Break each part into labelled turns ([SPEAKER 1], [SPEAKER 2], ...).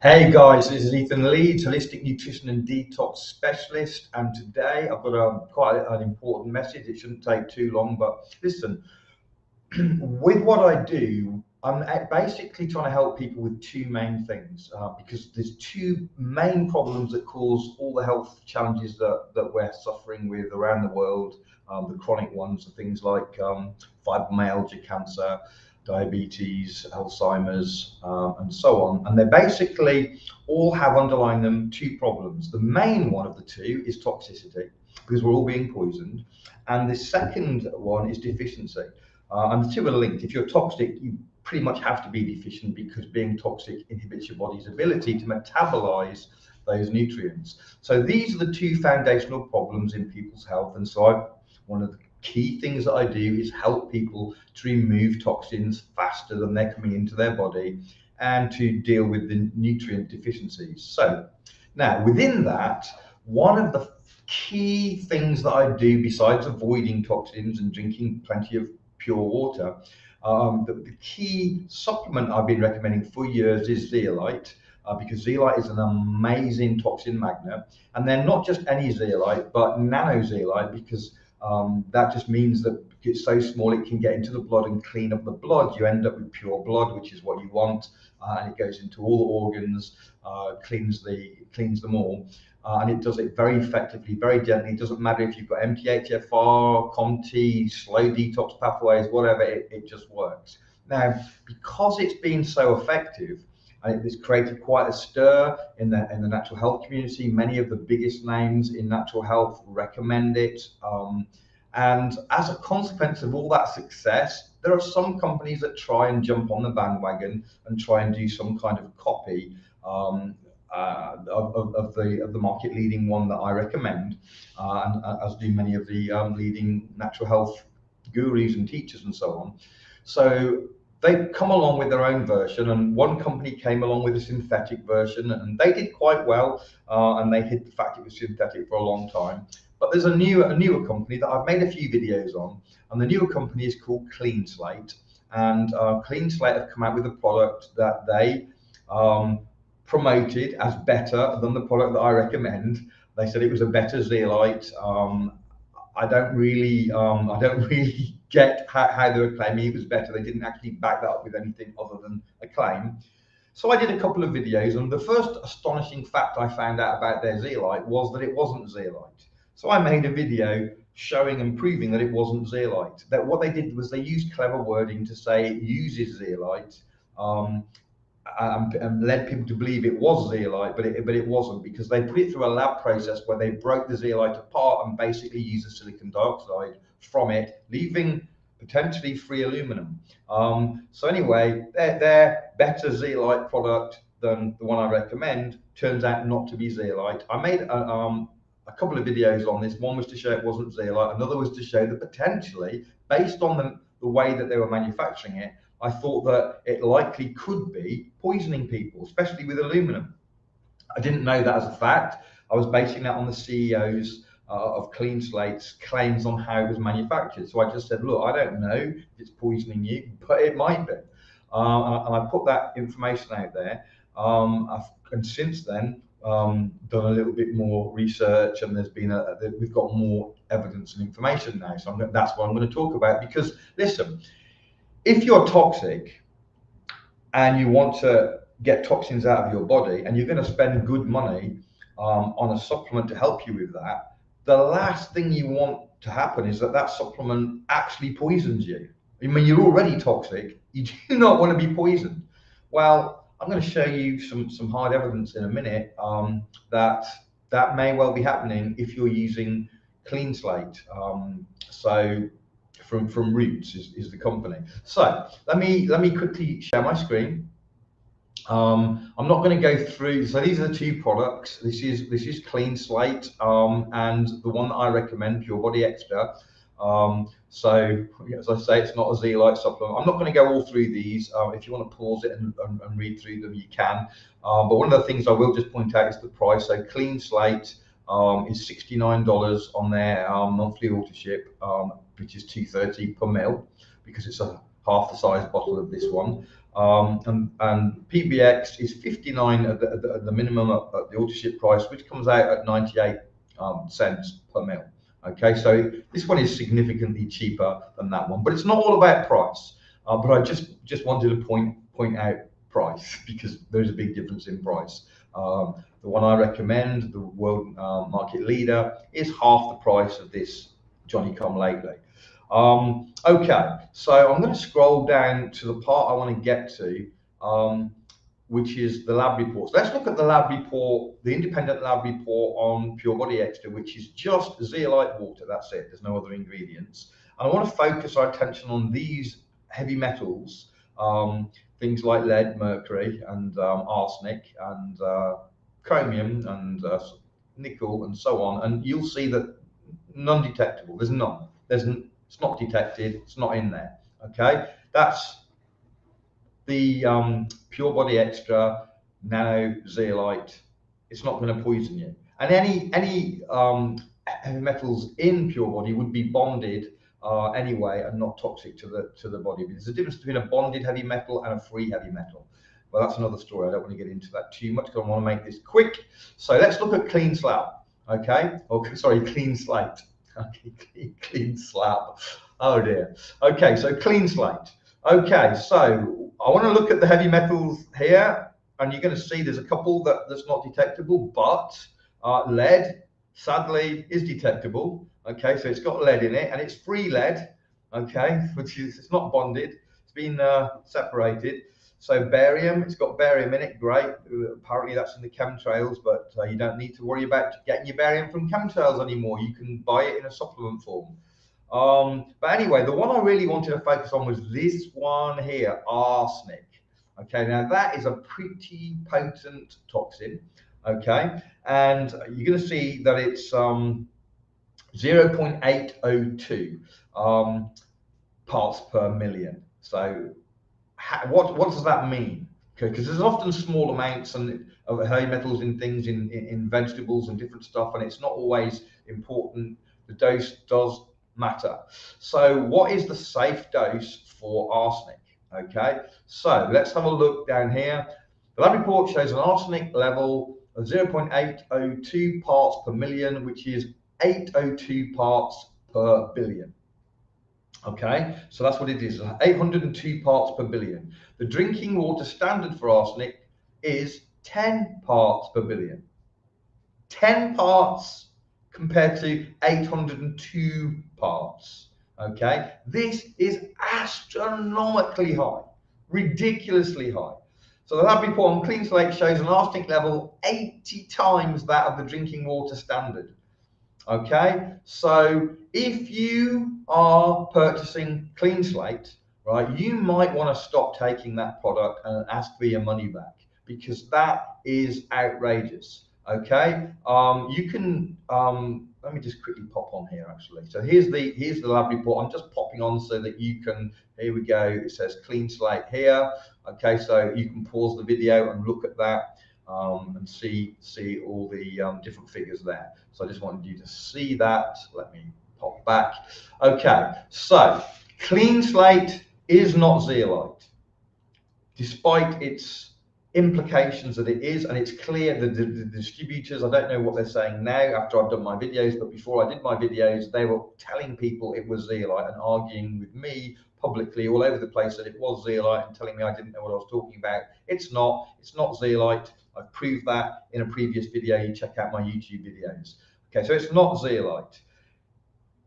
[SPEAKER 1] Hey guys, this is Ethan Leeds, holistic nutrition and detox specialist, and today I've got quite an important message. It shouldn't take too long, but listen, with what I do, I'm basically trying to help people with two main things because there's two main problems that cause all the health challenges that we're suffering with around the world. The chronic ones are things like fibromyalgia, cancer, diabetes, Alzheimer's, and so on. And they basically all have underlying them two problems. The main one of the two is toxicity, because we're all being poisoned. And the second one is deficiency. And the two are linked. If you're toxic, you pretty much have to be deficient because being toxic inhibits your body's ability to metabolize those nutrients. So these are the two foundational problems in people's health. And so one of the key things that I do is help people to remove toxins faster than they're coming into their body and to deal with the nutrient deficiencies. So now within that, one of the key things that I do besides avoiding toxins and drinking plenty of pure water, the key supplement I've been recommending for years is zeolite. Because zeolite is an amazing toxin magnet, and they're not just any zeolite, but nano zeolite, because that just means that it's so small it can get into the blood and clean up the blood. You end up with pure blood, which is what you want, and it goes into all the organs, cleans them all. And it does it very effectively, very gently. It doesn't matter if you've got MTHFR, COMT, slow detox pathways, whatever, it just works. Now, because it's been so effective, and it's created quite a stir in the natural health community. Many of the biggest names in natural health recommend it. And as a consequence of all that success, there are some companies that try and jump on the bandwagon and try and do some kind of copy of the market leading one that I recommend, and as do many of the leading natural health gurus and teachers and so on. So they come along with their own version, and one company came along with a synthetic version, and they did quite well, and they hid the fact it was synthetic for a long time. But there's a newer company that I've made a few videos on, and the newer company is called Cleanslate, and Cleanslate have come out with a product that they promoted as better than the product that I recommend. They said it was a better zeolite. I don't really get how they were claiming it was better. They didn't actually back that up with anything other than a claim. So I did a couple of videos, and the first astonishing fact I found out about their zeolite was that it wasn't zeolite. So I made a video showing and proving that it wasn't zeolite. That what they did was they used clever wording to say it uses zeolite, and led people to believe it was zeolite, but it wasn't, because they put it through a lab process where they broke the zeolite apart and basically used the silicon dioxide from it, leaving potentially free aluminum. So anyway, their better zeolite product than the one I recommend turns out not to be zeolite. I made a couple of videos on this. One was to show it wasn't zeolite, another was to show that potentially, based on the way that they were manufacturing it, I thought that it likely could be poisoning people, especially with aluminum. I didn't know that as a fact. I was basing that on the CEOs of Cleanslate's claims on how it was manufactured. So I just said, look, I don't know if it's poisoning you, but it might be. And I put that information out there. And since then, done a little bit more research, and we've got more evidence and information now. So that's what I'm going to talk about, because listen, if you're toxic and you want to get toxins out of your body, and you're going to spend good money on a supplement to help you with that, the last thing you want to happen is that supplement actually poisons you. I mean, you're already toxic. You do not want to be poisoned. Well, I'm going to show you some hard evidence in a minute that may well be happening if you're using Cleanslate. So from Roots is the company. So let me quickly share my screen. I'm not going to go through. So these are the two products. This is Cleanslate, and the one that I recommend, Pure Body Extra. So as I say, it's not a zeolite supplement. I'm not going to go all through these. If you want to pause it and read through them, you can. But one of the things I will just point out is the price. So Cleanslate is $69 on their monthly auto ship, which is $2.30 per mil, because it's a half the size bottle of this one. And PBX is 59 at the minimum at the auto ship price, which comes out at 98 cents per mil. Okay, so this one is significantly cheaper than that one, but it's not all about price. But I just wanted to point out price because there's a big difference in price. The one I recommend, the world market leader, is half the price of this Johnny Come Lately. Okay, so I'm going to scroll down to the part I want to get to, which is the lab reports. Let's look at the lab report, the independent lab report on Pure Body Extra, which is just zeolite water. That's it. There's no other ingredients. And I want to focus our attention on these heavy metals, things like lead, mercury, and arsenic, and chromium, and nickel, and so on. And you'll see that none detectable. There's none. It's not detected. It's not in there. Okay, that's the Pure Body Extra Nano Zeolite. It's not going to poison you. And any heavy metals in Pure Body would be bonded anyway and not toxic to the body. There's a difference between a bonded heavy metal and a free heavy metal. Well, that's another story. I don't want to get into that too much because I want to make this quick. So let's look at Clean Slab. Okay. Oh, sorry, Clean Slate. Okay, Clean Slab. Oh dear. Okay, so Clean Slate. Okay, so I want to look at the heavy metals here, and you're going to see there's a couple that's not detectable, but lead, sadly, is detectable. Okay, so it's got lead in it, and it's free lead. Okay, which is, it's not bonded. It's been separated. So barium, it's got barium in it, great. Apparently that's in the chemtrails, but you don't need to worry about getting your barium from chemtrails anymore. You can buy it in a supplement form. But anyway, the one I really wanted to focus on was this one here, arsenic. Okay, now that is a pretty potent toxin. Okay, and you're going to see that it's 0.802 parts per million. So what does that mean? Okay, because there's often small amounts of heavy metals in things in vegetables and different stuff, and it's not always important. The dose does matter. So what is the safe dose for arsenic? Okay, so let's have a look down here. The lab report shows an arsenic level of 0.802 parts per million, which is 802 parts per billion. Okay, so that's what it is, 802 parts per billion. The drinking water standard for arsenic is 10 parts per billion. 10 parts compared to 802 parts. Okay, this is astronomically high, ridiculously high. So the lab report on Cleanslate shows an arsenic level 80 times that of the drinking water standard. Okay, so if you are purchasing Cleanslate, right, you might want to stop taking that product and ask for your money back because that is outrageous. Okay, you can let me just quickly pop on here actually. So here's the lab report. I'm just popping on so that you can. Here we go. It says Cleanslate here. Okay, so you can pause the video and look at that. And see all the different figures there. So I just wanted you to see that. Let me pop back. Okay, so Cleanslate is not zeolite, despite its implications that it is, and it's clear that the distributors, I don't know what they're saying now after I've done my videos, but before I did my videos, they were telling people it was zeolite and arguing with me publicly all over the place that it was zeolite and telling me I didn't know what I was talking about. It's not zeolite. I've proved that in a previous video. You check out my YouTube videos. Okay, so it's not zeolite.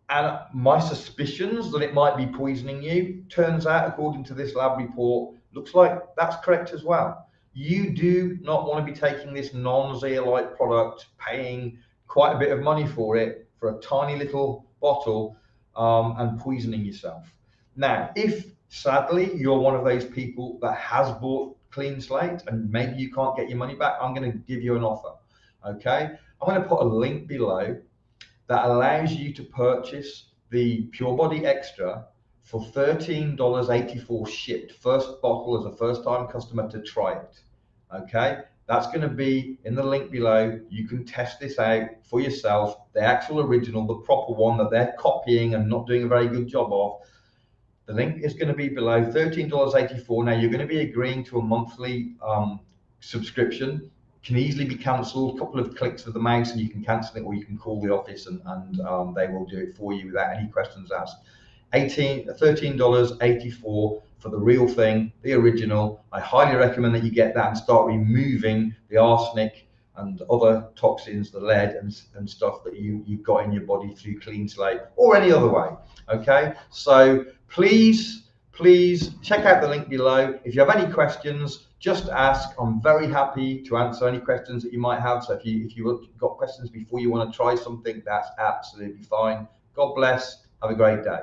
[SPEAKER 1] And my suspicions that it might be poisoning you, turns out, according to this lab report, looks like that's correct as well. You do not want to be taking this non-zeolite product, paying quite a bit of money for it, for a tiny little bottle, and poisoning yourself. Now, if sadly you're one of those people that has bought Cleanslate and maybe you can't get your money back, I'm going to give you an offer. Okay, I'm going to put a link below that allows you to purchase the Pure Body Extra for $13.84 shipped. First bottle as a first-time customer to try it. Okay, that's going to be in the link below. You can test this out for yourself. The actual original, the proper one that they're copying and not doing a very good job of. The link is going to be below, $13.84. Now you're going to be agreeing to a monthly subscription. Can easily be cancelled. A couple of clicks of the mouse and you can cancel it, or you can call the office and they will do it for you without any questions asked. $13.84 for the real thing, the original. I highly recommend that you get that and start removing the arsenic and other toxins, the lead and stuff that you've got in your body through Cleanslate or any other way. Okay, so please check out the link below. If you have any questions, just ask. I'm very happy to answer any questions that you might have. So if you've got questions before you want to try something, that's absolutely fine. God bless. Have a great day.